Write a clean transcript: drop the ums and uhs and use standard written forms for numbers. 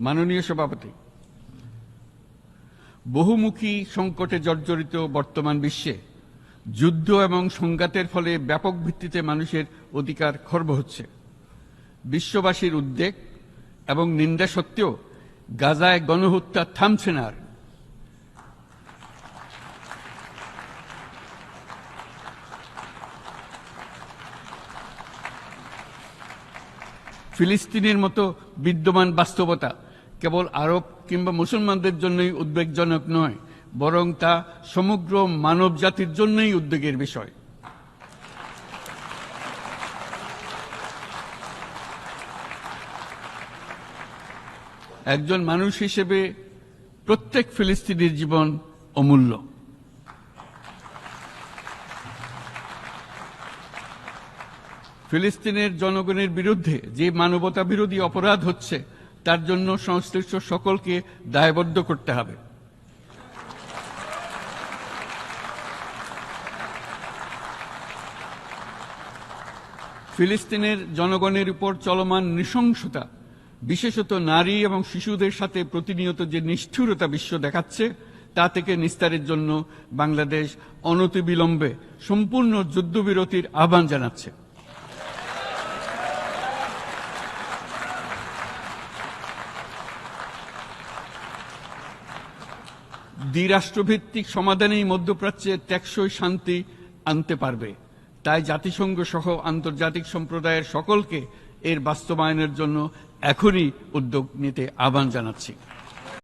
মাননীয় সভাপতি, বহুমুখী সংকটে জর্জরিত বর্তমান বিশ্বে যুদ্ধ এবং সংঘাতের ফলে ব্যাপক ভিত্তিতে মানুষের অধিকার খর্ব হচ্ছে। বিশ্ববাসীর উদ্বেগ এবং নিন্দা সত্ত্বেও গাজায় গণহত্যা থামছে না। ফিলিস্তিনের মতো বিদ্যমান বাস্তবতা কেবল আরব কিংবা মুসলমানদের জন্যই উদ্বেগজনক নয়, বরং তা সমগ্র মানব জাতির জন্যই উদ্বেগের বিষয়। একজন মানুষ হিসেবে প্রত্যেক ফিলিস্তিনির জীবন অমূল্য। ফিলিস্তিনের জনগণের বিরুদ্ধে যে মানবতা বিরোধী অপরাধ হচ্ছে তার জন্য সংশ্লিষ্ট সকলকে দায়বদ্ধ করতে হবে। ফিলিস্তিনের জনগণের উপর চলমান নৃশংসতা, বিশেষত নারী এবং শিশুদের সাথে প্রতিনিয়ত যে নিষ্ঠুরতা বিশ্ব দেখাচ্ছে, তা থেকে নিস্তারের জন্য বাংলাদেশ অনতিবিলম্বে সম্পূর্ণ যুদ্ধবিরতির আহ্বান জানাচ্ছে। দ্বিরাষ্ট্রভিত্তিক সমাধানেই মধ্যপ্রাচ্যে টেকসই শান্তি আনতে পারবে। তাই জাতিসংঘ সহ আন্তর্জাতিক সম্প্রদায়ের সকলকে এর বাস্তবায়নের জন্য এখনই উদ্যোগ নিতে আহ্বান জানাচ্ছি।